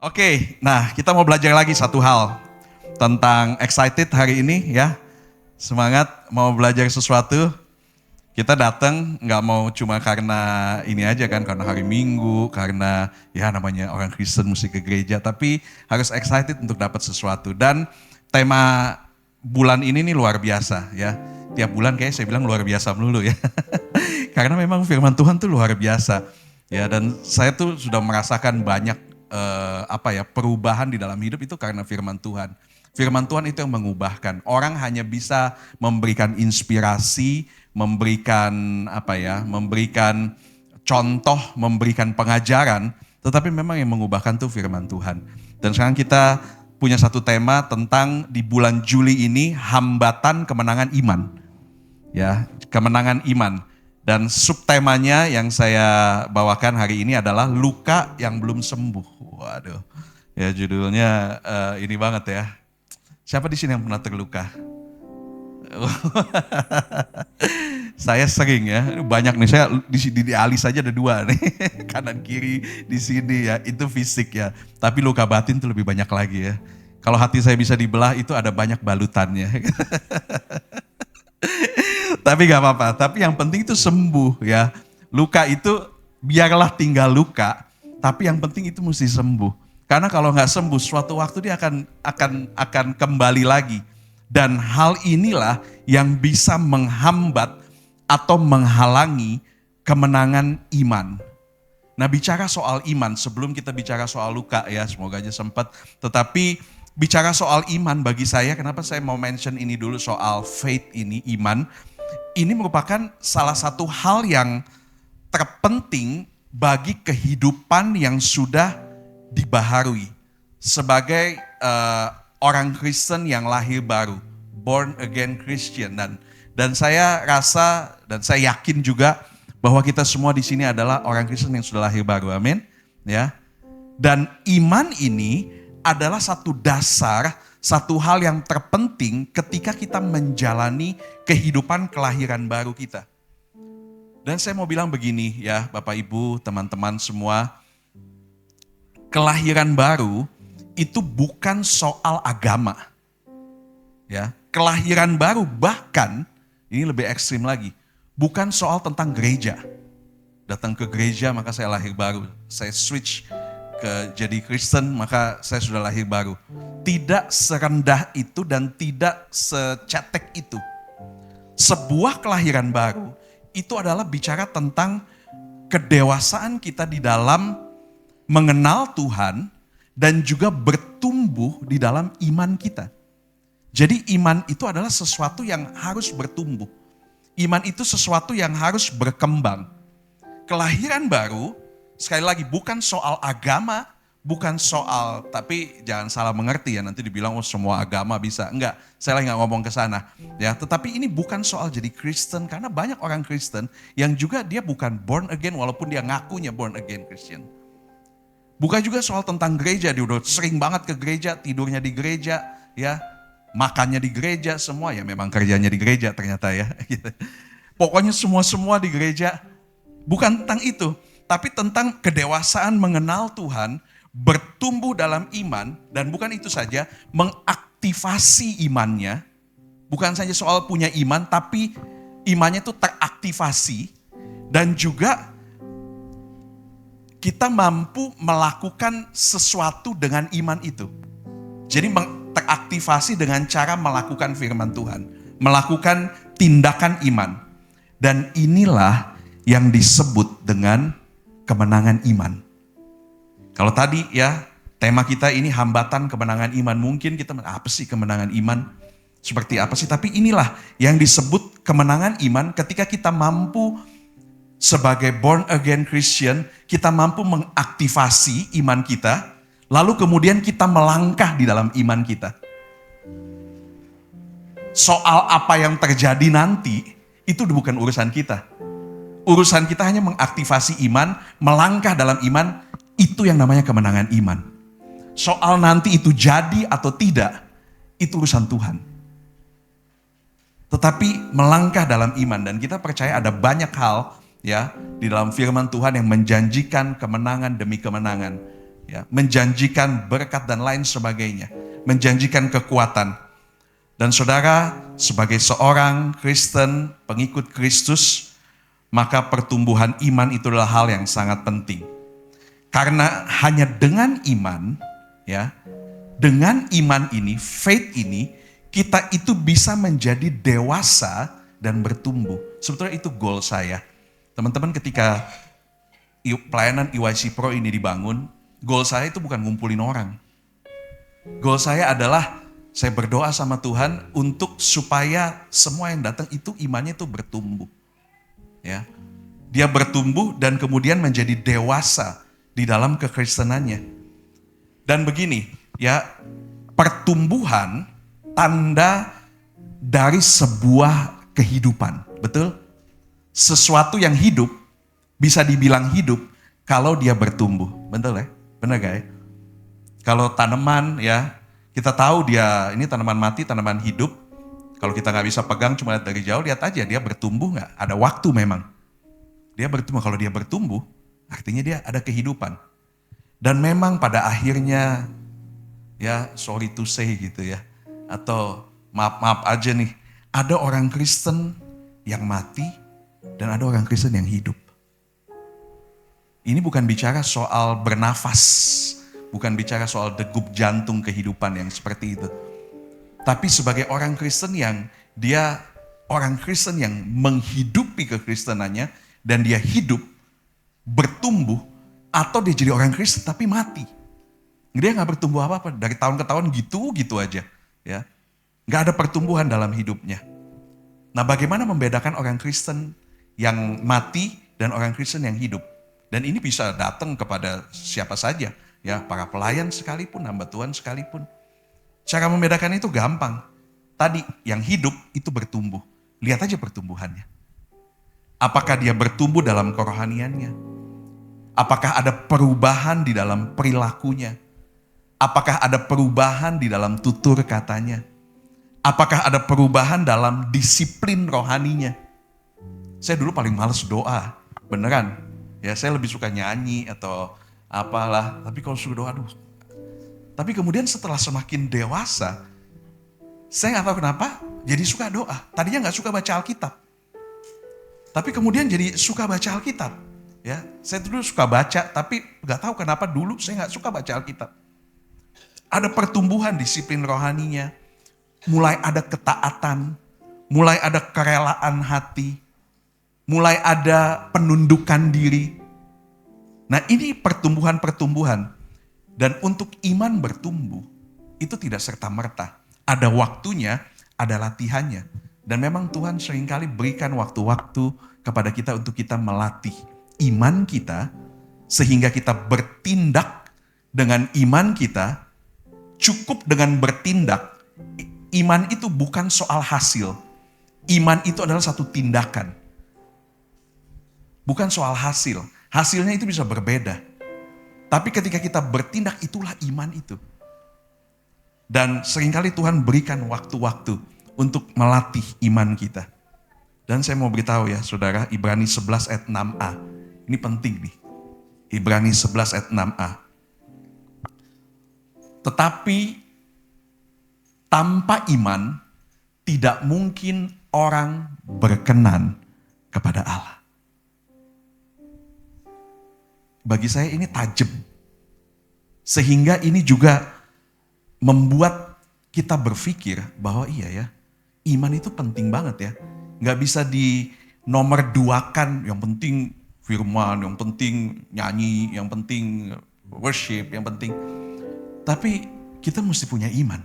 Oke, nah kita mau belajar lagi satu hal tentang excited hari ini ya. Semangat mau belajar sesuatu. Kita datang nggak mau cuma karena ini aja kan, karena hari Minggu, karena ya namanya orang Kristen mesti ke gereja, tapi harus excited untuk dapat sesuatu. Dan tema bulan ini nih luar biasa ya. Tiap bulan kayak saya bilang luar biasa melulu ya. Karena memang firman Tuhan tuh luar biasa. Ya, dan saya tuh sudah merasakan banyak perubahan di dalam hidup itu karena firman Tuhan. Firman Tuhan itu yang mengubahkan. Orang hanya bisa memberikan inspirasi, memberikan contoh, memberikan pengajaran, tetapi memang yang mengubahkan tuh firman Tuhan. Dan sekarang kita punya satu tema tentang di bulan Juli ini hambatan kemenangan iman. Ya, kemenangan iman. Dan subtemanya yang saya bawakan hari ini adalah luka yang belum sembuh. Waduh, ya judulnya ini banget ya. Siapa di sini yang pernah terluka? Saya sering ya, banyak nih, saya di alis saja ada 2 nih, kanan kiri di sini ya, itu fisik ya. Tapi luka batin itu lebih banyak lagi ya. Kalau hati saya bisa dibelah itu ada banyak balutannya. Tapi gak apa-apa, tapi yang penting itu sembuh ya. Luka itu biarlah tinggal luka, tapi yang penting itu mesti sembuh. Karena kalau gak sembuh, suatu waktu dia akan kembali lagi. Dan hal inilah yang bisa menghambat atau menghalangi kemenangan iman. Nah, bicara soal iman, sebelum kita bicara soal luka ya, semoga aja sempat. Tetapi bicara soal iman bagi saya, kenapa saya mau mention ini dulu soal faith ini, iman. Ini merupakan salah satu hal yang terpenting bagi kehidupan yang sudah dibaharui. Sebagai orang Kristen yang lahir baru, born again Christian. Dan saya rasa dan saya yakin juga bahwa kita semua di sini adalah orang Kristen yang sudah lahir baru, amin. Ya. Dan iman ini adalah satu dasar, satu hal yang terpenting ketika kita menjalani kehidupan kelahiran baru kita. Dan saya mau bilang begini ya Bapak Ibu, teman-teman semua, kelahiran baru itu bukan soal agama. Ya, kelahiran baru bahkan ini lebih ekstrim lagi, bukan soal tentang gereja. Datang ke gereja maka saya lahir baru, saya switch jadi Kristen maka saya sudah lahir baru. Tidak serendah itu dan tidak secetek itu. Sebuah kelahiran baru itu adalah bicara tentang kedewasaan kita di dalam mengenal Tuhan dan juga bertumbuh di dalam iman kita. Jadi iman itu adalah sesuatu yang harus bertumbuh. Iman itu sesuatu yang harus berkembang. Kelahiran baru, sekali lagi bukan soal agama, bukan soal, tapi jangan salah mengerti ya, nanti dibilang oh semua agama bisa. Enggak, saya lagi gak ngomong ke sana. Ya, tetapi ini bukan soal jadi Kristen, karena banyak orang Kristen yang juga dia bukan born again walaupun dia ngakunya born again Christian. Bukan juga soal tentang gereja, dia udah sering banget ke gereja, tidurnya di gereja, ya, makannya di gereja, semua ya memang kerjanya di gereja ternyata ya. Pokoknya semua di gereja, bukan tentang itu. Tapi tentang kedewasaan mengenal Tuhan, bertumbuh dalam iman, dan bukan itu saja, mengaktifasi imannya. Bukan saja soal punya iman, tapi imannya itu teraktivasi. Dan juga kita mampu melakukan sesuatu dengan iman itu. Jadi teraktivasi dengan cara melakukan firman Tuhan. Melakukan tindakan iman. Dan inilah yang disebut dengan kemenangan iman. Kalau tadi ya tema kita ini hambatan kemenangan iman. Mungkin kita apa sih kemenangan iman? Seperti apa sih? Tapi inilah yang disebut kemenangan iman ketika kita mampu sebagai born again Christian, kita mampu mengaktifasi iman kita, lalu kemudian kita melangkah di dalam iman kita. Soal apa yang terjadi nanti, itu bukan urusan kita. Urusan kita hanya mengaktifasi iman, melangkah dalam iman, itu yang namanya kemenangan iman. Soal nanti itu jadi atau tidak, itu urusan Tuhan. Tetapi melangkah dalam iman, dan kita percaya ada banyak hal ya di dalam firman Tuhan yang menjanjikan kemenangan demi kemenangan. ya, menjanjikan berkat dan lain sebagainya, menjanjikan kekuatan. Dan saudara, sebagai seorang Kristen, pengikut Kristus, maka pertumbuhan iman itu adalah hal yang sangat penting. Karena hanya dengan iman, ya, dengan iman ini, faith ini, kita itu bisa menjadi dewasa dan bertumbuh. Sebetulnya itu goal saya. Teman-teman, ketika pelayanan EYC Pro ini dibangun, goal saya itu bukan ngumpulin orang. Goal saya adalah saya berdoa sama Tuhan untuk supaya semua yang datang itu imannya itu bertumbuh. Ya. Dia bertumbuh dan kemudian menjadi dewasa di dalam kekristenannya. Dan begini, ya, pertumbuhan tanda dari sebuah kehidupan, betul? Sesuatu yang hidup bisa dibilang hidup kalau dia bertumbuh, betul ya? Benar gak ya? Kalau tanaman, ya, kita tahu dia ini tanaman mati, tanaman hidup. Kalau kita nggak bisa pegang cuma lihat dari jauh, lihat aja dia bertumbuh nggak? Ada waktu memang. Dia bertumbuh. Kalau dia bertumbuh, artinya dia ada kehidupan. Dan memang pada akhirnya, ya sorry to say gitu ya, atau maaf aja nih, ada orang Kristen yang mati dan ada orang Kristen yang hidup. Ini bukan bicara soal bernafas, bukan bicara soal degup jantung kehidupan yang seperti itu. Tapi sebagai orang Kristen yang dia orang Kristen yang menghidupi kekristenannya dan dia hidup, bertumbuh, atau dia jadi orang Kristen tapi mati. Dia gak bertumbuh apa-apa, dari tahun ke tahun gitu aja. Ya, gak ada pertumbuhan dalam hidupnya. Nah, bagaimana membedakan orang Kristen yang mati dan orang Kristen yang hidup? Dan ini bisa datang kepada siapa saja, ya, para pelayan sekalipun, hamba Tuhan sekalipun. Cara membedakan itu gampang. Tadi yang hidup itu bertumbuh. Lihat aja pertumbuhannya. Apakah dia bertumbuh dalam kerohaniannya? Apakah ada perubahan di dalam perilakunya? Apakah ada perubahan di dalam tutur katanya? Apakah ada perubahan dalam disiplin rohaninya? Saya dulu paling males doa, beneran. Ya, saya lebih suka nyanyi atau apalah. Tapi kalau suruh doa, aduh. Tapi kemudian setelah semakin dewasa, saya nggak tahu kenapa jadi suka doa. Tadinya nggak suka baca Alkitab, tapi kemudian jadi suka baca Alkitab. Ya, saya dulu suka baca, tapi nggak tahu kenapa dulu saya nggak suka baca Alkitab. Ada pertumbuhan disiplin rohaninya, mulai ada ketaatan, mulai ada kerelaan hati, mulai ada penundukan diri. Nah, ini pertumbuhan-pertumbuhan. Dan untuk iman bertumbuh, itu tidak serta-merta. Ada waktunya, ada latihannya. Dan memang Tuhan seringkali berikan waktu-waktu kepada kita untuk kita melatih iman kita, sehingga kita bertindak dengan iman kita. Cukup dengan bertindak. Iman itu bukan soal hasil. Iman itu adalah satu tindakan. Bukan soal hasil. Hasilnya itu bisa berbeda. Tapi ketika kita bertindak, itulah iman itu. Dan seringkali Tuhan berikan waktu-waktu untuk melatih iman kita. Dan saya mau beritahu ya saudara, Ibrani 11 ayat 6a. Ini penting nih. Ibrani 11 ayat 6a. Tetapi tanpa iman tidak mungkin orang berkenan kepada Allah. Bagi saya ini tajam. Sehingga ini juga membuat kita berpikir bahwa iya ya, iman itu penting banget ya. Gak bisa di nomor duakan, yang penting firman, yang penting nyanyi, yang penting worship, yang penting. Tapi kita mesti punya iman.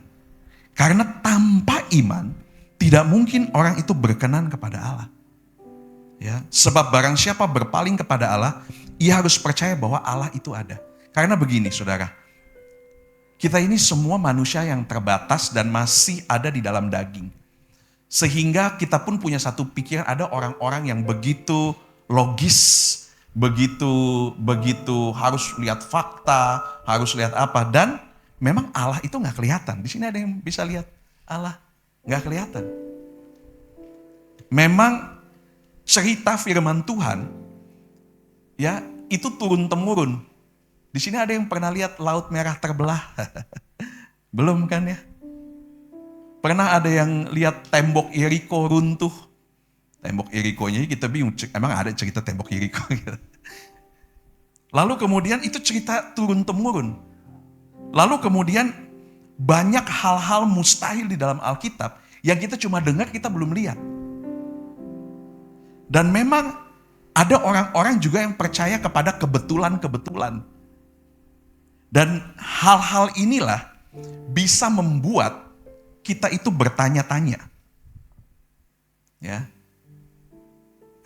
Karena tanpa iman, tidak mungkin orang itu berkenan kepada Allah. Ya, sebab barang siapa berpaling kepada Allah, ia harus percaya bahwa Allah itu ada. Karena begini saudara, kita ini semua manusia yang terbatas dan masih ada di dalam daging. Sehingga kita pun punya satu pikiran, ada orang-orang yang begitu logis, begitu harus lihat fakta, harus lihat apa. Dan memang Allah itu gak kelihatan. Di sini ada yang bisa lihat Allah, gak kelihatan. Memang cerita firman Tuhan, ya itu turun-temurun. Di sini ada yang pernah lihat Laut Merah terbelah? Belum kan ya? Pernah ada yang lihat tembok Yeriko runtuh? Tembok Yerikonya kita bingung, emang ada cerita tembok Yeriko? Lalu kemudian itu cerita turun-temurun. Lalu kemudian banyak hal-hal mustahil di dalam Alkitab yang kita cuma dengar, kita belum lihat. Dan memang ada orang-orang juga yang percaya kepada kebetulan-kebetulan. Dan hal-hal inilah bisa membuat kita itu bertanya-tanya. Ya.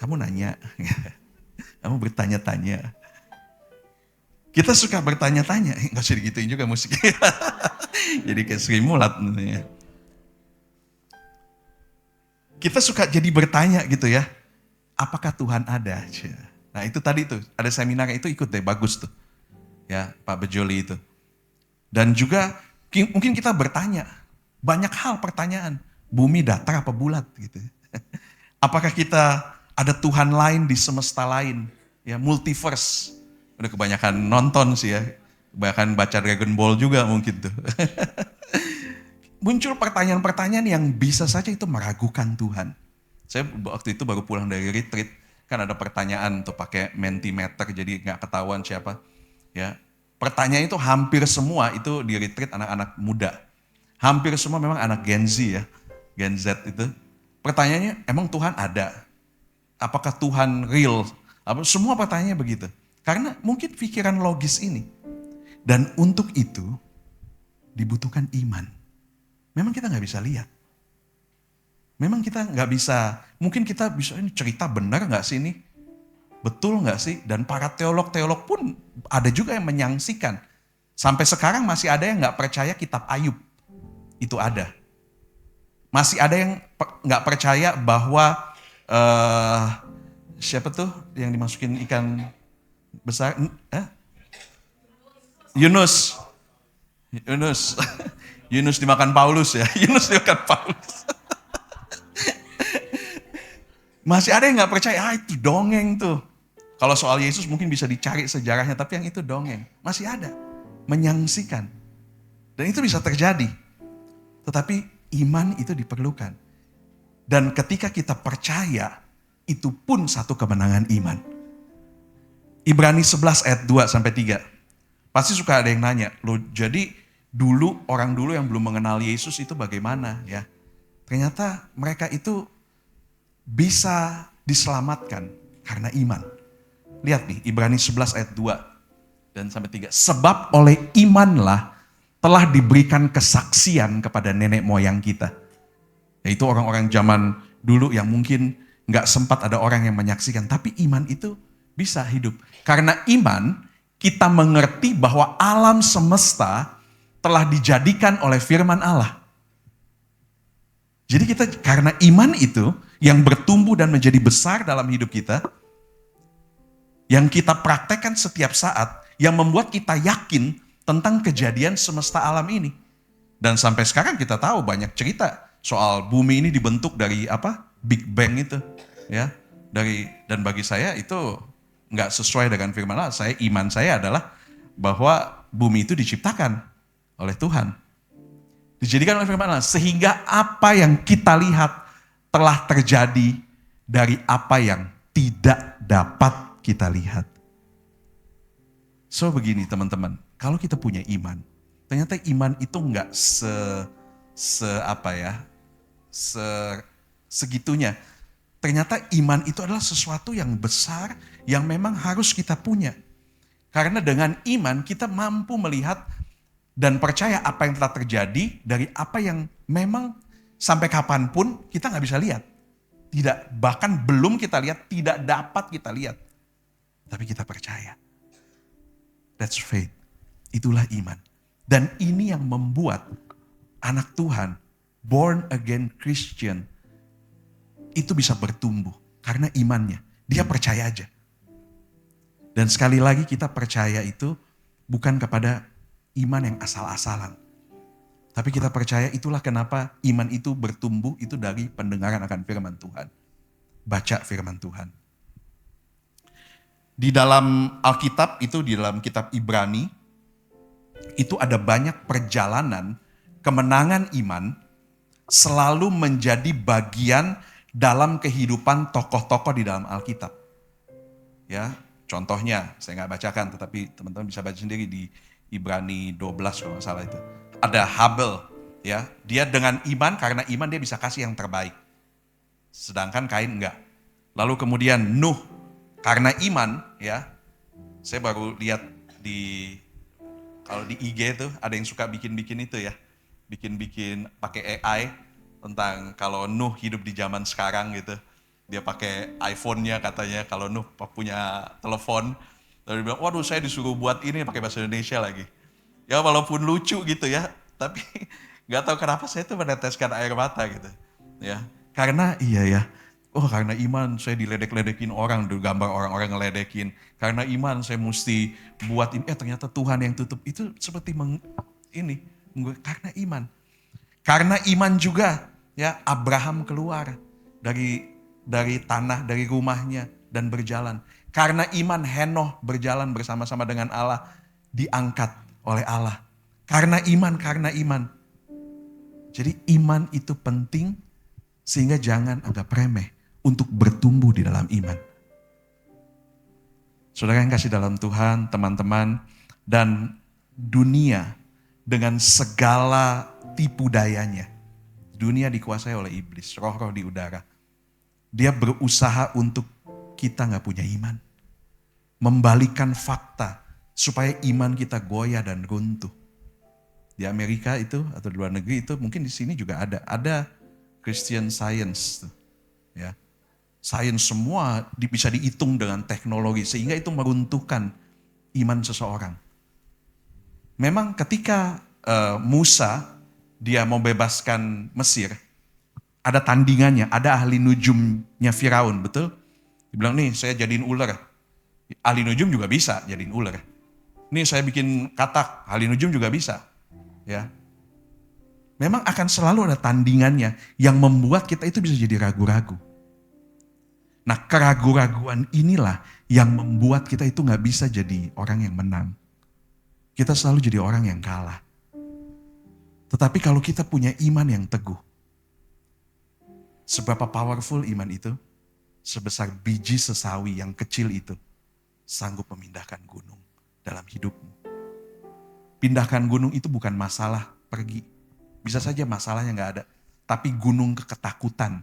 Kamu nanya, kamu bertanya-tanya. Kita suka bertanya-tanya, nggak usah digituin juga musik. Jadi kayak Sri Mulat. Kita suka jadi bertanya gitu ya, apakah Tuhan ada? Nah itu tadi tuh, ada seminar itu ikut deh, bagus tuh. Ya Pak Bejoli itu. Dan juga mungkin kita bertanya, banyak hal pertanyaan, bumi datar apa bulat gitu. Apakah kita ada Tuhan lain di semesta lain, ya multiverse. Udah kebanyakan nonton sih ya, kebanyakan baca Dragon Ball juga mungkin tuh. Muncul pertanyaan-pertanyaan yang bisa saja itu meragukan Tuhan. Saya waktu itu baru pulang dari retreat, kan ada pertanyaan tuh pakai Mentimeter jadi nggak ketahuan siapa. Ya, pertanyaan itu hampir semua itu di retreat anak-anak muda. Hampir semua memang anak Gen Z ya, Gen Z itu. Pertanyaannya, emang Tuhan ada? Apakah Tuhan real? Semua pertanyaannya begitu. Karena mungkin pikiran logis ini. Dan untuk itu dibutuhkan iman. Memang kita nggak bisa lihat. Memang kita nggak bisa, mungkin kita bisa, ini cerita benar nggak sih ini? Betul nggak sih? Dan para teolog-teolog pun ada juga yang menyaksikan. Sampai sekarang masih ada yang nggak percaya kitab Ayub. Itu ada. Masih ada yang nggak percaya bahwa siapa tuh yang dimasukin ikan besar? Yunus. Yunus dimakan Paulus ya. Yunus dimakan Paulus. Masih ada yang nggak percaya, itu dongeng tuh. Kalau soal Yesus mungkin bisa dicari sejarahnya, tapi yang itu dongeng. Masih ada. Menyaksikan. Dan itu bisa terjadi. Tetapi iman itu diperlukan. Dan ketika kita percaya, itu pun satu kemenangan iman. Ibrani 11 ayat 2 sampai 3. Pasti suka ada yang nanya, loh jadi dulu orang dulu yang belum mengenal Yesus itu bagaimana ya? Ternyata mereka itu bisa diselamatkan karena iman. Lihat nih Ibrani 11 ayat 2 dan sampai 3. Sebab oleh imanlah telah diberikan kesaksian kepada nenek moyang kita. Yaitu orang-orang zaman dulu yang mungkin gak sempat ada orang yang menyaksikan. Tapi iman itu bisa hidup. Karena iman kita mengerti bahwa alam semesta telah dijadikan oleh firman Allah. Jadi kita karena iman itu yang bertumbuh dan menjadi besar dalam hidup kita. Yang kita praktekkan setiap saat. Yang membuat kita yakin tentang kejadian semesta alam ini. Dan sampai sekarang kita tahu banyak cerita soal bumi ini dibentuk dari apa? Big Bang itu, ya. Dan bagi saya itu nggak sesuai dengan firman Allah. Iman saya adalah bahwa bumi itu diciptakan oleh Tuhan. Dijadikan oleh firman Allah sehingga apa yang kita lihat telah terjadi dari apa yang tidak dapat kita lihat. So begini teman-teman, kalau kita punya iman, ternyata iman itu enggak segitunya. Ternyata iman itu adalah sesuatu yang besar yang memang harus kita punya. Karena dengan iman kita mampu melihat dan percaya apa yang telah terjadi dari apa yang memang sampai kapanpun kita nggak bisa lihat. Tidak, bahkan belum kita lihat, tidak dapat kita lihat. Tapi kita percaya. That's faith. Itulah iman. Dan ini yang membuat anak Tuhan, born again Christian, itu bisa bertumbuh. Karena imannya. Dia percaya aja. Dan sekali lagi kita percaya itu bukan kepada iman yang asal-asalan. Tapi kita percaya itulah kenapa iman itu bertumbuh itu dari pendengaran akan firman Tuhan. Baca firman Tuhan. Di dalam Alkitab itu, di dalam kitab Ibrani, itu ada banyak perjalanan kemenangan iman selalu menjadi bagian dalam kehidupan tokoh-tokoh di dalam Alkitab. Ya, contohnya saya nggak bacakan, tetapi teman-teman bisa baca sendiri di Ibrani 12 kalau nggak salah itu. Ada Habel, ya, dia dengan iman, karena iman dia bisa kasih yang terbaik. Sedangkan Kain enggak. Lalu kemudian Nuh, karena iman, ya, saya baru lihat kalau di IG itu ada yang suka bikin-bikin itu ya, bikin-bikin pakai AI tentang kalau Nuh hidup di zaman sekarang gitu. Dia pakai iPhone-nya katanya, kalau Nuh punya telepon. Lalu dia bilang, waduh saya disuruh buat ini pakai bahasa Indonesia lagi. Ya walaupun lucu gitu ya, tapi nggak tahu kenapa saya tuh meneteskan air mata gitu. Ya, karena iya ya, karena iman saya diledek-ledekin orang, gambar orang-orang ngeledekin. Karena iman saya mesti buat ini, ternyata Tuhan yang tutup. Itu seperti karena iman. Karena iman juga ya Abraham keluar dari tanah, dari rumahnya dan berjalan. Karena iman Henoh berjalan bersama-sama dengan Allah, diangkat oleh Allah. Karena iman. Jadi iman itu penting, sehingga jangan anggap remeh untuk bertumbuh di dalam iman. Saudara yang kasih dalam Tuhan, teman-teman, dan dunia dengan segala tipu dayanya. Dunia dikuasai oleh iblis, roh-roh di udara. Dia berusaha untuk kita gak punya iman. Membalikan fakta supaya iman kita goyah dan runtuh. Di Amerika itu atau di luar negeri itu, mungkin di sini juga ada Christian Science, ya, sains semua bisa dihitung dengan teknologi sehingga itu meruntuhkan iman seseorang. Memang ketika Musa dia mau bebaskan Mesir, ada tandingannya, ada ahli nujumnya Firaun, betul? Dibilang nih saya jadiin ular, ahli nujum juga bisa jadiin ular. Nih saya bikin katak, ahli nujum juga bisa. Ya, memang akan selalu ada tandingannya yang membuat kita itu bisa jadi ragu-ragu. Nah, keraguan-raguan inilah yang membuat kita itu gak bisa jadi orang yang menang. Kita selalu jadi orang yang kalah. Tetapi kalau kita punya iman yang teguh, seberapa powerful iman itu, sebesar biji sesawi yang kecil itu, sanggup memindahkan gunung dalam hidupmu. Pindahkan gunung itu bukan masalah pergi. Bisa saja masalahnya gak ada. Tapi gunung ketakutan,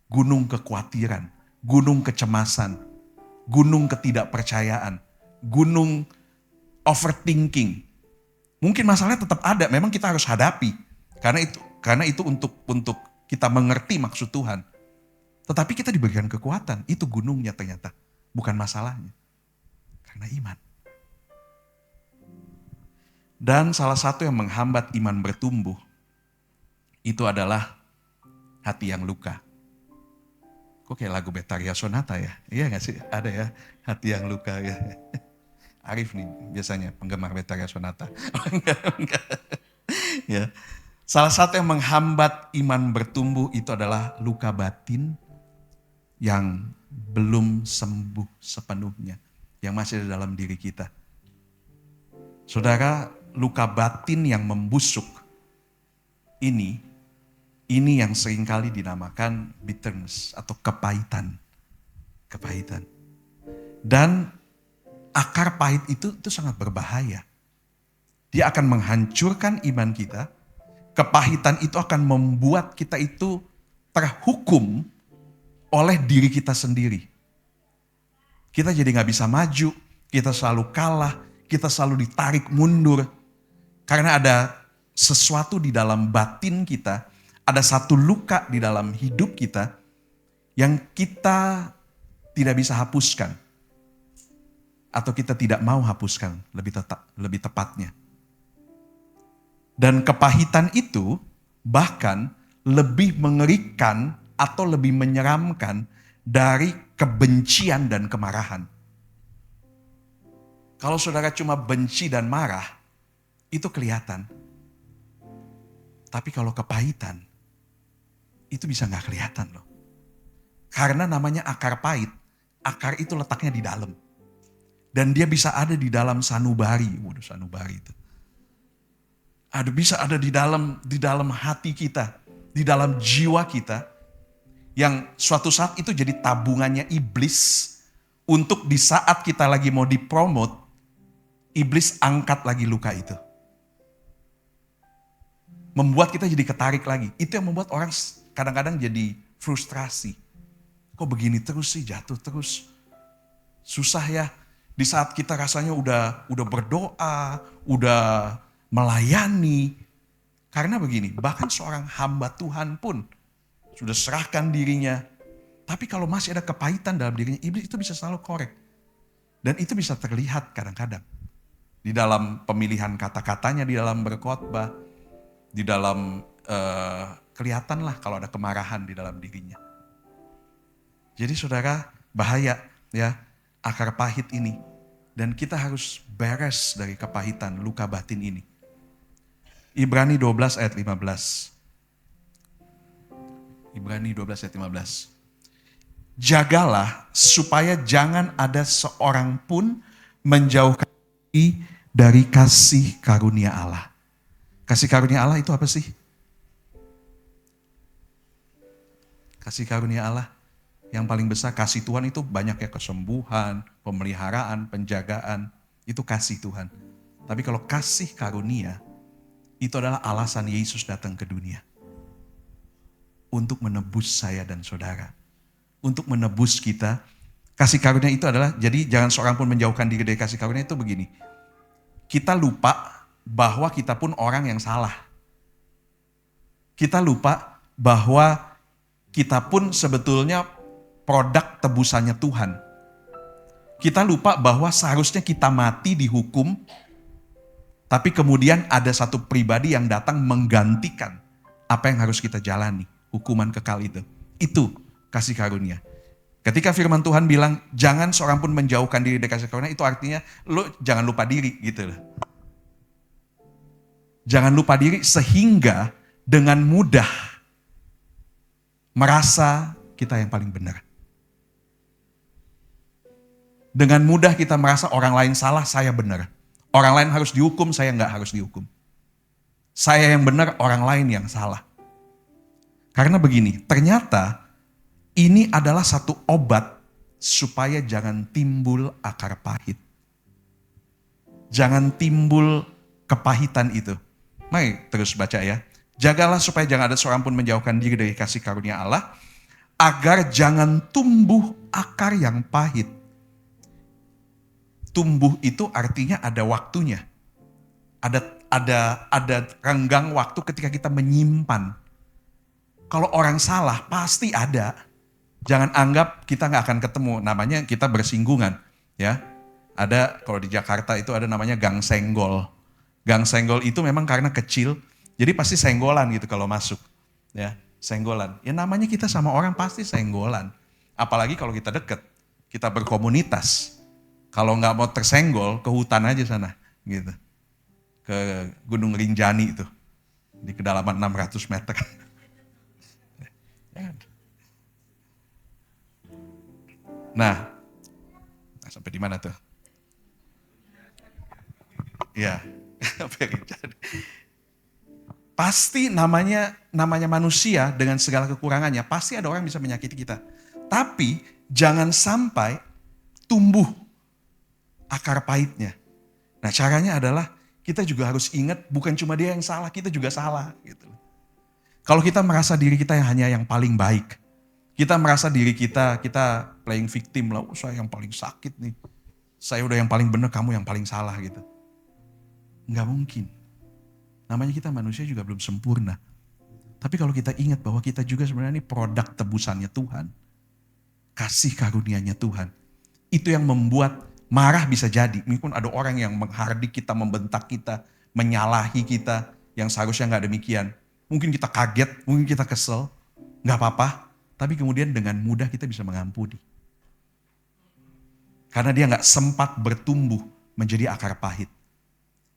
gunung kekhawatiran, gunung kecemasan, gunung ketidakpercayaan, gunung overthinking. Mungkin masalahnya tetap ada, memang kita harus hadapi. Karena itu untuk kita mengerti maksud Tuhan. Tetapi kita diberikan kekuatan, itu gunungnya ternyata, bukan masalahnya. Karena iman. Dan salah satu yang menghambat iman bertumbuh, itu adalah hati yang luka. Kok kayak lagu Betharia Sonata ya? Iya gak sih? Ada ya, hati yang luka ya. Arif nih biasanya penggemar Betharia Sonata. Enggak. Ya. Salah satu yang menghambat iman bertumbuh itu adalah luka batin yang belum sembuh sepenuhnya. Yang masih ada dalam diri kita. Saudara, luka batin yang membusuk ini yang seringkali dinamakan bitterness atau kepahitan. Kepahitan. Dan akar pahit itu sangat berbahaya. Dia akan menghancurkan iman kita. Kepahitan itu akan membuat kita itu terhukum oleh diri kita sendiri. Kita jadi gak bisa maju, kita selalu kalah, kita selalu ditarik mundur. Karena ada sesuatu di dalam batin kita, ada satu luka di dalam hidup kita yang kita tidak bisa hapuskan. Atau kita tidak mau hapuskan, lebih tepatnya. Dan kepahitan itu bahkan lebih mengerikan atau lebih menyeramkan dari kebencian dan kemarahan. Kalau saudara cuma benci dan marah, itu kelihatan. Tapi kalau kepahitan, itu bisa gak kelihatan loh. Karena namanya akar pahit, akar itu letaknya di dalam. Dan dia bisa ada di dalam sanubari. Waduh, sanubari itu. Bisa ada di dalam hati kita, di dalam jiwa kita, yang suatu saat itu jadi tabungannya iblis untuk di saat kita lagi mau dipromot, iblis angkat lagi luka itu. Membuat kita jadi ketarik lagi. Itu yang membuat orang kadang-kadang jadi frustrasi. Kok begini terus sih, jatuh terus. Susah ya. Di saat kita rasanya udah berdoa, udah melayani. Karena begini, bahkan seorang hamba Tuhan pun sudah serahkan dirinya. Tapi kalau masih ada kepahitan dalam dirinya, iblis itu bisa selalu korek. Dan itu bisa terlihat kadang-kadang. Di dalam pemilihan kata-katanya, di dalam berkhotbah, di dalam kelihatan lah kalau ada kemarahan di dalam dirinya. Jadi saudara, bahaya ya akar pahit ini. Dan kita harus beres dari kepahitan, luka batin ini. Ibrani 12 ayat 15. Ibrani 12 ayat 15. Jagalah supaya jangan ada seorang pun menjauhkan diri dari kasih karunia Allah. Kasih karunia Allah itu apa sih? Kasih karunia Allah yang paling besar, kasih Tuhan itu banyak ya, kesembuhan, pemeliharaan, penjagaan, itu kasih Tuhan. Tapi kalau kasih karunia, itu adalah alasan Yesus datang ke dunia. Untuk menebus saya dan saudara. Untuk menebus kita. Kasih karunia itu adalah, jadi jangan seorang pun menjauhkan diri dari kasih karunia itu begini. Kita lupa bahwa kita pun orang yang salah. Kita lupa bahwa kita pun sebetulnya produk tebusannya Tuhan. Kita lupa bahwa seharusnya kita mati dihukum, tapi kemudian ada satu pribadi yang datang menggantikan apa yang harus kita jalani, hukuman kekal itu. Itu kasih karunia. Ketika firman Tuhan bilang, jangan seorang pun menjauhkan diri dari kasih karunia, itu artinya lo jangan lupa diri gitu loh. Jangan lupa diri sehingga dengan mudah merasa kita yang paling benar. Dengan mudah kita merasa orang lain salah, saya benar. Orang lain harus dihukum, saya nggak harus dihukum. Saya yang benar, orang lain yang salah. Karena begini, ternyata ini adalah satu obat supaya jangan timbul akar pahit. Jangan timbul kepahitan itu. Mari terus baca ya. Jagalah supaya jangan ada seorang pun menjauhkan diri dari kasih karunia Allah, agar jangan tumbuh akar yang pahit. Tumbuh itu artinya ada waktunya. Ada renggang waktu ketika kita menyimpan. Kalau orang salah pasti ada. Jangan anggap kita nggak akan ketemu. Namanya kita bersinggungan, ya. Ada kalau di Jakarta itu ada namanya gang senggol. Gang senggol itu memang karena kecil, jadi pasti senggolan gitu kalau masuk, ya. Senggolan. Ya namanya kita sama orang pasti senggolan. Apalagi kalau kita deket, kita berkomunitas. Kalau nggak mau tersenggol, ke hutan aja sana, gitu. Ke Gunung Rinjani itu, di kedalaman 600 meter. Nah, sampai di mana tuh? Ya, pasti namanya manusia dengan segala kekurangannya, pasti ada orang yang bisa menyakiti kita. Tapi jangan sampai tumbuh akar pahitnya. Nah caranya adalah kita juga harus ingat bukan cuma dia yang salah, kita juga salah. Gitu. Kalau kita merasa diri kita yang hanya yang paling baik, kita merasa diri kita playing victim lah, saya yang paling sakit nih, saya udah yang paling benar, kamu yang paling salah gitu. Nggak mungkin. Namanya kita manusia juga belum sempurna. Tapi kalau kita ingat bahwa kita juga sebenarnya ini produk tebusannya Tuhan, kasih karunia-Nya Tuhan, itu yang membuat marah bisa jadi. Mungkin ada orang yang menghardik kita, membentak kita, menyalahi kita, yang seharusnya nggak demikian. Mungkin kita kaget, mungkin kita kesel, nggak apa-apa. Tapi kemudian dengan mudah kita bisa mengampuni. Karena dia nggak sempat bertumbuh menjadi akar pahit.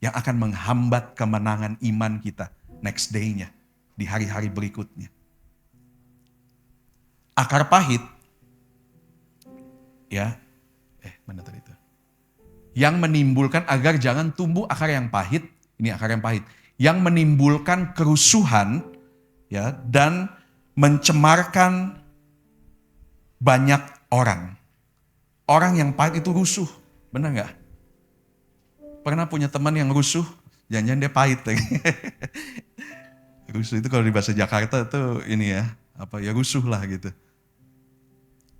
Yang akan menghambat kemenangan iman kita next day-nya, di hari-hari berikutnya. Akar pahit, ya, mana tadi itu? yang menimbulkan agar jangan tumbuh akar yang pahit, ini akar yang pahit, yang menimbulkan kerusuhan ya dan mencemarkan banyak orang. Orang yang pahit itu rusuh, benar nggak? Pernah punya teman yang rusuh, jangan-jangan dia pahit. Rusuh itu kalau di bahasa Jakarta itu ini ya, ya rusuh lah gitu.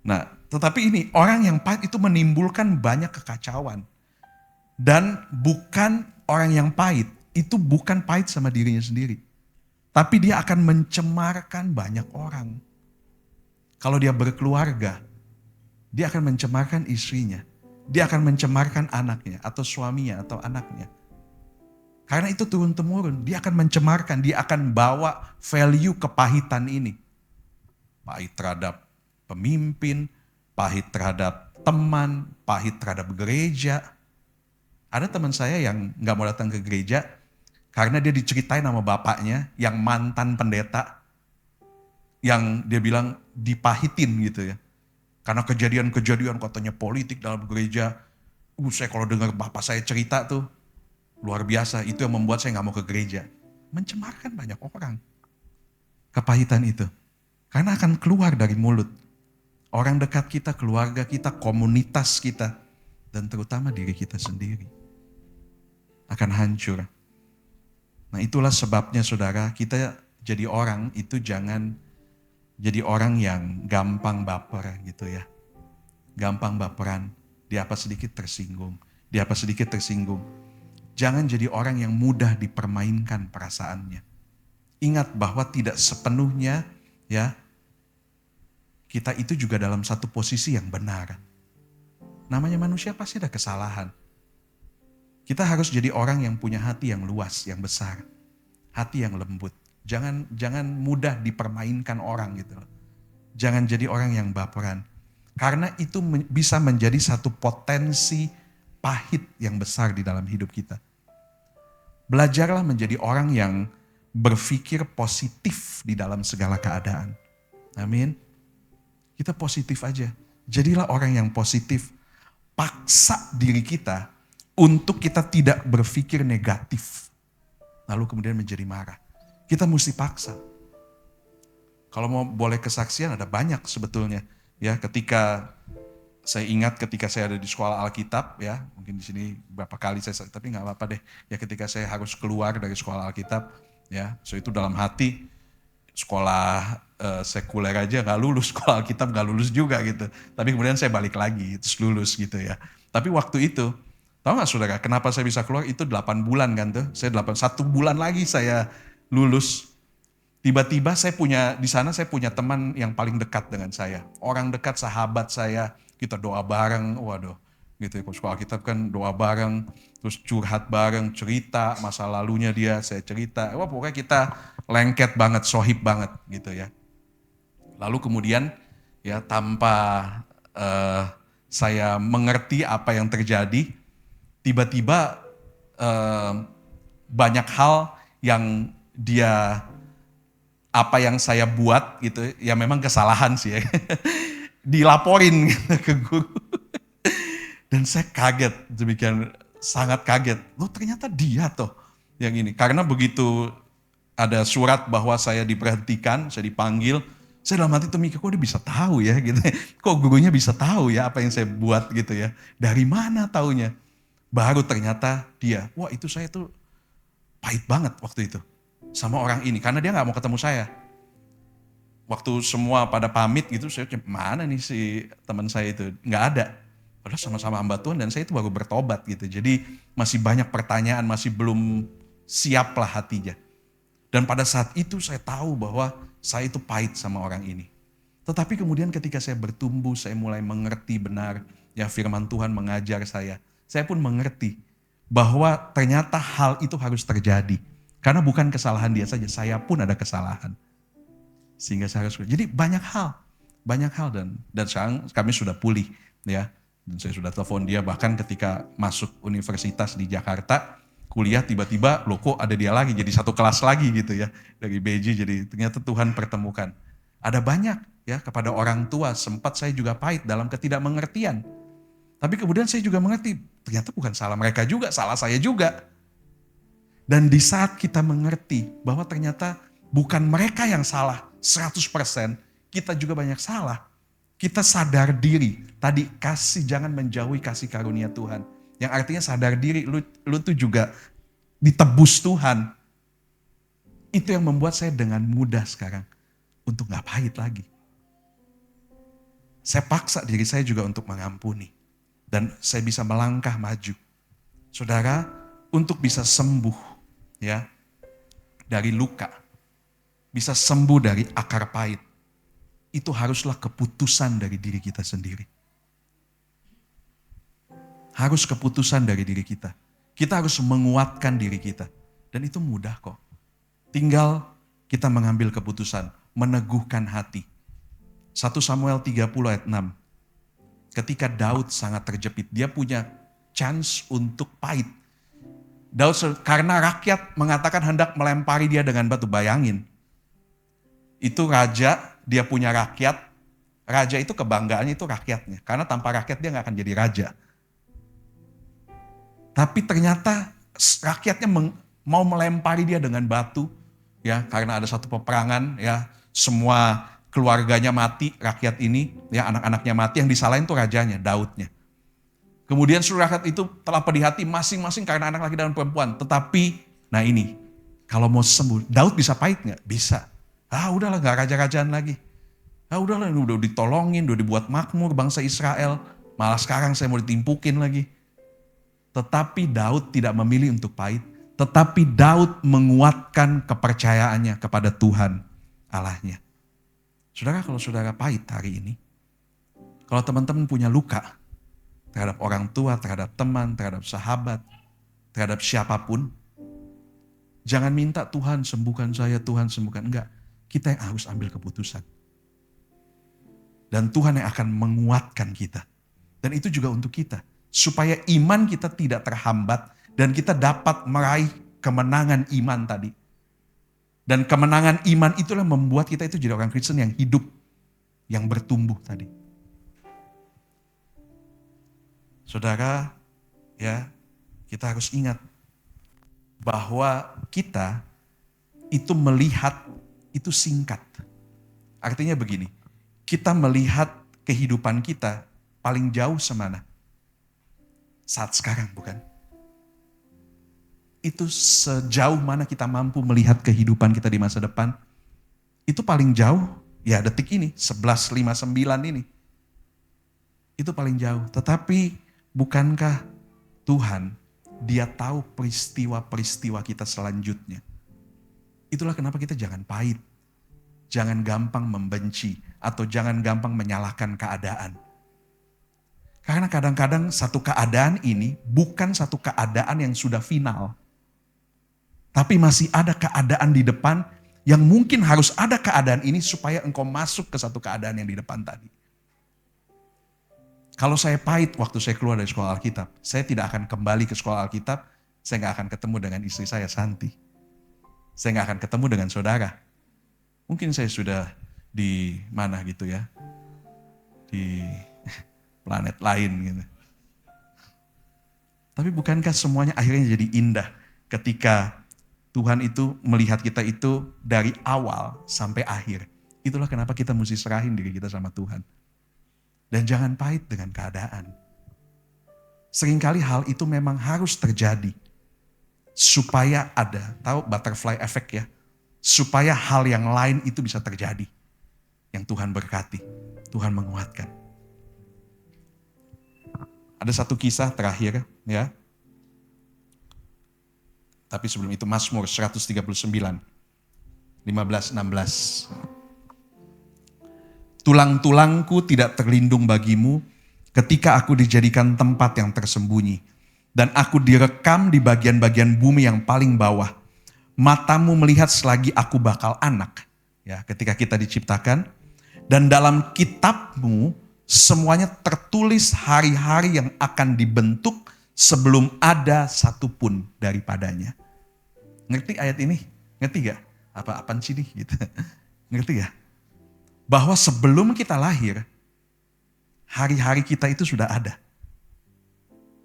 Nah, tetapi ini orang yang pahit itu menimbulkan banyak kekacauan. Dan bukan orang yang pahit, itu bukan pahit sama dirinya sendiri. Tapi dia akan mencemarkan banyak orang. Kalau dia berkeluarga, dia akan mencemarkan istrinya. Dia akan mencemarkan anaknya atau suaminya atau anaknya. Karena itu turun-temurun, dia akan mencemarkan, dia akan bawa value kepahitan ini. Pahit terhadap pemimpin, pahit terhadap teman, pahit terhadap gereja. Ada teman saya yang gak mau datang ke gereja karena dia diceritain sama bapaknya yang mantan pendeta. Yang dia bilang dipahitin gitu ya. Karena kejadian-kejadian katanya politik dalam gereja. Saya kalau dengar bapak saya cerita tuh luar biasa. Itu yang membuat saya gak mau ke gereja. Mencemarkan banyak orang. Kepahitan itu. Karena akan keluar dari mulut. Orang dekat kita, keluarga kita, komunitas kita. Dan terutama diri kita sendiri. Akan hancur. Nah itulah sebabnya saudara, kita jadi orang itu jangan jadi orang yang gampang baper gitu ya. Gampang baperan, dia apa sedikit tersinggung. Dia apa sedikit tersinggung. Jangan jadi orang yang mudah dipermainkan perasaannya. Ingat bahwa tidak sepenuhnya ya kita itu juga dalam satu posisi yang benar. Namanya manusia pasti ada kesalahan. Kita harus jadi orang yang punya hati yang luas, yang besar. Hati yang lembut. Jangan mudah dipermainkan orang gitu. Jangan jadi orang yang baperan. Karena itu bisa menjadi satu potensi pahit yang besar di dalam hidup kita. Belajarlah menjadi orang yang berpikir positif di dalam segala keadaan. Amin. Kita positif aja. Jadilah orang yang positif. Paksa diri kita untuk kita tidak berpikir negatif. Lalu kemudian menjadi marah. Kita mesti paksa. Kalau mau boleh kesaksian ada banyak sebetulnya. Ya, ketika saya ingat ketika saya ada di sekolah Alkitab ya. Mungkin di sini beberapa kali saya, tapi gak apa-apa deh. Ya ketika saya harus keluar dari sekolah Alkitab. Ya, so itu dalam hati sekolah sekuler aja gak lulus. Sekolah Alkitab gak lulus juga gitu. Tapi kemudian saya balik lagi, terus lulus gitu ya. Tapi waktu itu, tahu gak saudara, kenapa saya bisa keluar? Itu 8 bulan kan tuh. Saya 1 bulan lagi saya lulus. Tiba-tiba di sana saya punya teman yang paling dekat dengan saya. Orang dekat, sahabat saya, kita doa bareng, waduh. Gitu ya, sekolah Alkitab kan doa bareng, terus curhat bareng, cerita masa lalunya dia, saya cerita. Wah pokoknya kita lengket banget, sohib banget gitu ya. Lalu kemudian ya tanpa saya mengerti apa yang terjadi, tiba-tiba banyak hal yang apa yang saya buat gitu, ya memang kesalahan sih ya, dilaporin gitu ke guru. Dan saya kaget, demikian sangat kaget. Loh ternyata dia toh yang ini. Karena begitu ada surat bahwa saya diberhentikan, saya dipanggil, saya dalam hati tuh mikir, kok dia bisa tahu ya gitu. Kok gurunya bisa tahu ya apa yang saya buat gitu ya. Dari mana taunya? Baru ternyata dia, wah itu saya tuh pahit banget waktu itu sama orang ini. Karena dia gak mau ketemu saya. Waktu semua pada pamit gitu, saya mana nih si teman saya itu? Gak ada. Padahal sama-sama hamba Tuhan dan saya itu baru bertobat gitu. Jadi masih banyak pertanyaan, masih belum siap lah hatinya. Dan pada saat itu saya tahu bahwa saya itu pahit sama orang ini. Tetapi kemudian ketika saya bertumbuh, saya mulai mengerti benar. Ya firman Tuhan mengajar saya. Saya pun mengerti bahwa ternyata hal itu harus terjadi. Karena bukan kesalahan dia saja, saya pun ada kesalahan. Sehingga saya harus, jadi banyak hal dan sekarang kami sudah pulih ya. Dan saya sudah telepon dia bahkan ketika masuk universitas di Jakarta, kuliah tiba-tiba loh kok ada dia lagi, jadi satu kelas lagi gitu ya. Dari BJ jadi ternyata Tuhan pertemukan. Ada banyak ya kepada orang tua, sempat saya juga pahit dalam ketidakmengertian. Tapi kemudian saya juga mengerti, ternyata bukan salah mereka juga, salah saya juga. Dan di saat kita mengerti bahwa ternyata bukan mereka yang salah 100%, kita juga banyak salah. Kita sadar diri, tadi kasih jangan menjauhi kasih karunia Tuhan. Yang artinya sadar diri, lu tuh juga ditebus Tuhan. Itu yang membuat saya dengan mudah sekarang untuk gak pahit lagi. Saya paksa diri saya juga untuk mengampuni. Dan saya bisa melangkah maju. Saudara, untuk bisa sembuh ya dari luka, bisa sembuh dari akar pahit, itu haruslah keputusan dari diri kita sendiri. Harus keputusan dari diri kita. Kita harus menguatkan diri kita. Dan itu mudah kok. Tinggal kita mengambil keputusan, meneguhkan hati. 1 Samuel 30 ayat 6. Ketika Daud sangat terjepit, dia punya chance untuk pahit. Daud karena rakyat mengatakan hendak melempari dia dengan batu, bayangin. Itu raja, dia punya rakyat. Raja itu kebanggaannya itu rakyatnya. Karena tanpa rakyat dia gak akan jadi raja. Tapi ternyata rakyatnya mau melempari dia dengan batu. Ya, karena ada satu peperangan, ya semua keluarganya mati, rakyat ini, ya anak-anaknya mati, yang disalahin tuh rajanya, Daudnya. Kemudian seluruh rakyat itu telah pedih hati masing-masing karena anak laki dan perempuan. Tetapi, nah ini, kalau mau sembuh, Daud bisa pahit gak? Bisa. Udahlah gak raja-rajaan lagi. Udahlah udah ditolongin, udah dibuat makmur bangsa Israel. Malah sekarang saya mau ditimpukin lagi. Tetapi Daud tidak memilih untuk pahit. Tetapi Daud menguatkan kepercayaannya kepada Tuhan Allahnya. Saudara, kalau saudara pahit hari ini, kalau teman-teman punya luka terhadap orang tua, terhadap teman, terhadap sahabat, terhadap siapapun, jangan minta Tuhan sembuhkan saya, Tuhan sembuhkan. Enggak, kita yang harus ambil keputusan. Dan Tuhan yang akan menguatkan kita. Dan itu juga untuk kita. Supaya iman kita tidak terhambat dan kita dapat meraih kemenangan iman tadi. Dan kemenangan iman itulah membuat kita itu jadi orang Kristen yang hidup, yang bertumbuh tadi. Saudara, ya, kita harus ingat bahwa kita itu melihat itu singkat. Artinya begini, kita melihat kehidupan kita paling jauh semana? Saat sekarang, bukan? Itu sejauh mana kita mampu melihat kehidupan kita di masa depan. Itu paling jauh, ya detik ini, 11:59 ini. Itu paling jauh. Tetapi bukankah Tuhan, Dia tahu peristiwa-peristiwa kita selanjutnya. Itulah kenapa kita jangan pahit. Jangan gampang membenci atau jangan gampang menyalahkan keadaan. Karena kadang-kadang satu keadaan ini bukan satu keadaan yang sudah final. Tapi masih ada keadaan di depan yang mungkin harus ada keadaan ini supaya engkau masuk ke satu keadaan yang di depan tadi. Kalau saya pahit waktu saya keluar dari sekolah Alkitab, saya tidak akan kembali ke sekolah Alkitab, saya gak akan ketemu dengan istri saya, Santi. Saya gak akan ketemu dengan saudara. Mungkin saya sudah di mana gitu ya, di planet lain gitu. Tapi bukankah semuanya akhirnya jadi indah ketika Tuhan itu melihat kita itu dari awal sampai akhir. Itulah kenapa kita mesti serahin diri kita sama Tuhan. Dan jangan pahit dengan keadaan. Seringkali hal itu memang harus terjadi. Supaya ada, tahu butterfly effect ya. Supaya hal yang lain itu bisa terjadi. Yang Tuhan berkati, Tuhan menguatkan. Ada satu kisah terakhir ya. Tapi sebelum itu Mazmur 139, 15-16. Tulang-tulangku tidak terlindung bagimu ketika aku dijadikan tempat yang tersembunyi. Dan aku direkam di bagian-bagian bumi yang paling bawah. Matamu melihat selagi aku bakal anak. Ya, ketika kita diciptakan. Dan dalam kitabmu semuanya tertulis hari-hari yang akan dibentuk sebelum ada satupun daripadanya. Ngerti ayat ini? Ngerti gak? Apaan sih nih? Gitu. Ngerti gak? Bahwa sebelum kita lahir, hari-hari kita itu sudah ada.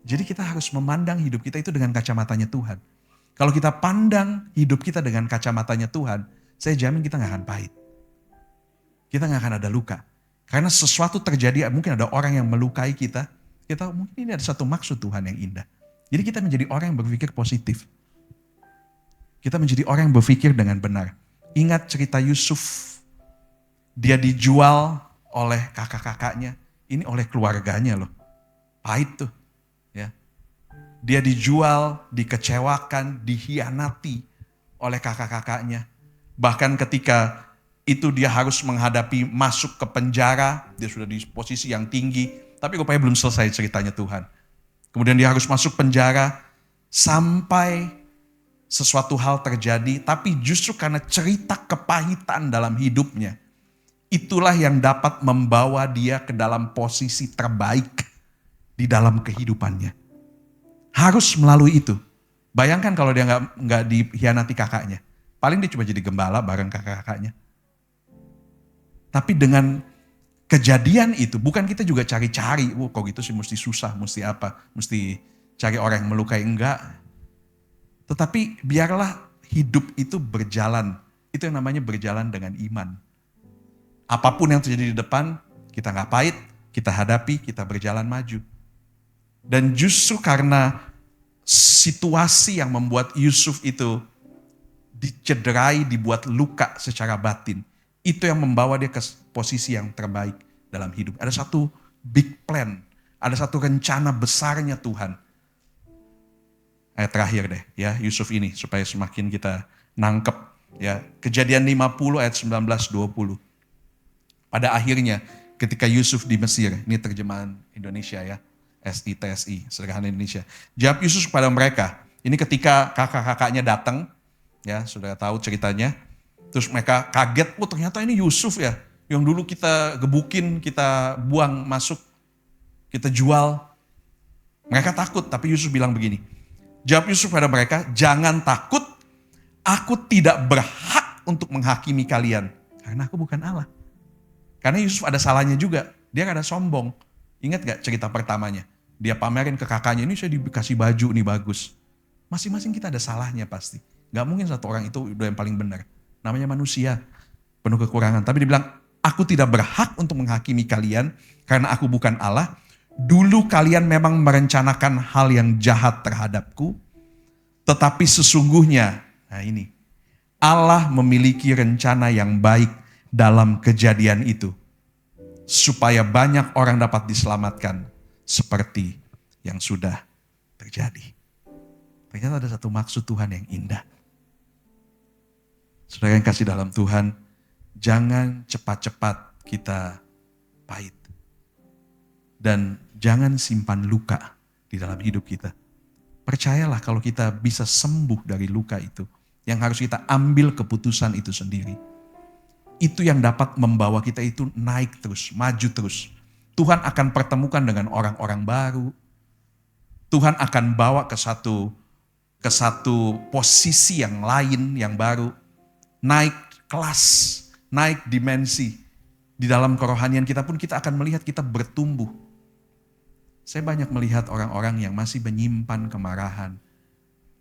Jadi kita harus memandang hidup kita itu dengan kacamatanya Tuhan. Kalau kita pandang hidup kita dengan kacamatanya Tuhan, saya jamin kita gak akan pahit. Kita gak akan ada luka. Karena sesuatu terjadi, mungkin ada orang yang melukai kita, kita mungkin ini ada satu maksud Tuhan yang indah. Jadi kita menjadi orang yang berpikir positif. Kita menjadi orang yang berpikir dengan benar. Ingat cerita Yusuf, dia dijual oleh kakak-kakaknya, ini oleh keluarganya loh. Pahit tuh. Ya. Dia dijual, dikecewakan, dihianati oleh kakak-kakaknya. Bahkan ketika itu dia harus menghadapi masuk ke penjara, dia sudah di posisi yang tinggi, tapi rupanya belum selesai ceritanya Tuhan. Kemudian dia harus masuk penjara sampai sesuatu hal terjadi, tapi justru karena cerita kepahitan dalam hidupnya, itulah yang dapat membawa dia ke dalam posisi terbaik di dalam kehidupannya. Harus melalui itu. Bayangkan kalau dia nggak dihianati kakaknya, paling dia cuma jadi gembala bareng kakak-kakaknya. Tapi dengan kejadian itu, bukan kita juga cari-cari, kok gitu sih mesti susah, mesti apa, mesti cari orang yang melukai, enggak. Tetapi biarlah hidup itu berjalan, itu yang namanya berjalan dengan iman. Apapun yang terjadi di depan, kita nggak pahit, kita hadapi, kita berjalan maju. Dan justru karena situasi yang membuat Yusuf itu dicederai, dibuat luka secara batin, itu yang membawa dia ke posisi yang terbaik dalam hidup. Ada satu big plan, ada satu rencana besarnya Tuhan. Ayat terakhir deh ya, Yusuf ini supaya semakin kita nangkep ya. Kejadian 50 ayat 19-20. Pada akhirnya ketika Yusuf di Mesir, ini terjemahan Indonesia ya, SITSI, Sederhana Indonesia. Jawab Yusuf kepada mereka, ini ketika kakak-kakaknya datang, ya sudah tahu ceritanya. Terus mereka kaget, ternyata ini Yusuf ya, yang dulu kita gebukin, kita buang masuk, kita jual. Mereka takut, tapi Yusuf bilang begini. Jawab Yusuf pada mereka, jangan takut, aku tidak berhak untuk menghakimi kalian. Karena aku bukan Allah. Karena Yusuf ada salahnya juga, dia ada sombong. Ingat gak cerita pertamanya? Dia pamerin ke kakaknya, ini saya dikasih baju, ini bagus. Masing-masing kita ada salahnya pasti. Gak mungkin satu orang itu udah yang paling benar. Namanya manusia, penuh kekurangan. Tapi dibilang, aku tidak berhak untuk menghakimi kalian karena aku bukan Allah. Dulu kalian memang merencanakan hal yang jahat terhadapku. Tetapi sesungguhnya, nah ini, Allah memiliki rencana yang baik dalam kejadian itu. Supaya banyak orang dapat diselamatkan seperti yang sudah terjadi. Ternyata ada satu maksud Tuhan yang indah. Saudara yang kasih dalam Tuhan, jangan cepat-cepat kita pahit. Dan jangan simpan luka di dalam hidup kita. Percayalah kalau kita bisa sembuh dari luka itu, yang harus kita ambil keputusan itu sendiri. Itu yang dapat membawa kita itu naik terus, maju terus. Tuhan akan pertemukan dengan orang-orang baru. Tuhan akan bawa ke satu posisi yang lain, yang baru. Naik kelas, naik dimensi. Di dalam kerohanian kita pun kita akan melihat kita bertumbuh. Saya banyak melihat orang-orang yang masih menyimpan kemarahan.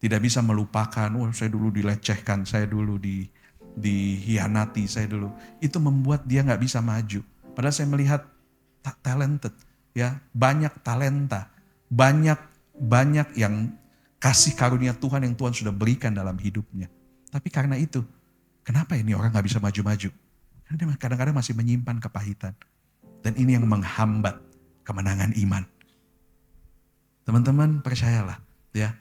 Tidak bisa melupakan, saya dulu dilecehkan, saya dulu dihianati, saya dulu. Itu membuat dia gak bisa maju. Padahal saya melihat talented, ya, banyak talenta, banyak yang kasih karunia Tuhan yang Tuhan sudah berikan dalam hidupnya. Tapi karena itu, kenapa ini orang gak bisa maju-maju? Karena dia kadang-kadang masih menyimpan kepahitan. Dan ini yang menghambat kemenangan iman. Teman-teman percayalah ya,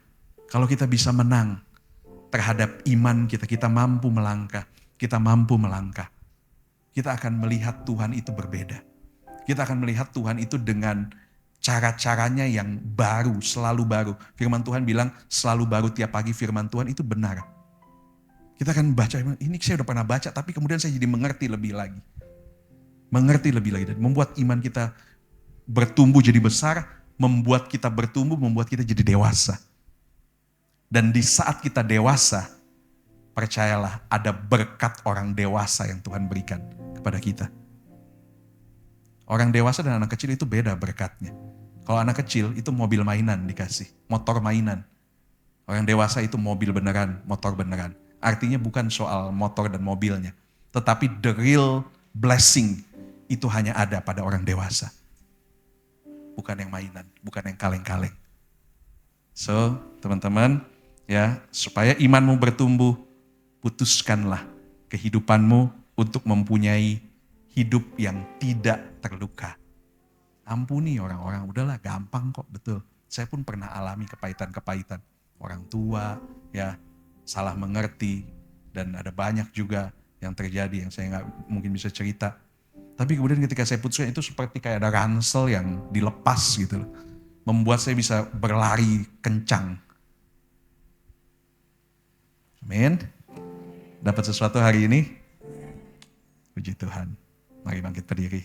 kalau kita bisa menang terhadap iman kita, kita mampu melangkah, kita akan melihat Tuhan itu berbeda. Kita akan melihat Tuhan itu dengan cara-caranya yang baru, selalu baru. Firman Tuhan bilang selalu baru tiap pagi, firman Tuhan itu benar. Kita akan baca, ini saya udah pernah baca, tapi kemudian saya jadi mengerti lebih lagi. Dan membuat iman kita bertumbuh jadi besar, membuat kita bertumbuh, membuat kita jadi dewasa. Dan di saat kita dewasa, percayalah ada berkat orang dewasa yang Tuhan berikan kepada kita. Orang dewasa dan anak kecil itu beda berkatnya. Kalau anak kecil itu mobil mainan dikasih, motor mainan. Orang dewasa itu mobil beneran, motor beneran. Artinya bukan soal motor dan mobilnya. Tetapi the real blessing itu hanya ada pada orang dewasa. Bukan yang mainan, bukan yang kaleng-kaleng. So, teman-teman, ya, supaya imanmu bertumbuh, putuskanlah kehidupanmu untuk mempunyai hidup yang tidak terluka. Ampuni orang-orang, udahlah gampang kok, betul. Saya pun pernah alami kepahitan-kepahitan. Orang tua, ya, salah mengerti, dan ada banyak juga yang terjadi yang saya nggak mungkin bisa cerita. Tapi kemudian ketika saya putuskan itu seperti kayak ada ransel yang dilepas gitu loh. Membuat saya bisa berlari kencang. Amin. Dapat sesuatu hari ini? Puji Tuhan. Mari bangkit berdiri.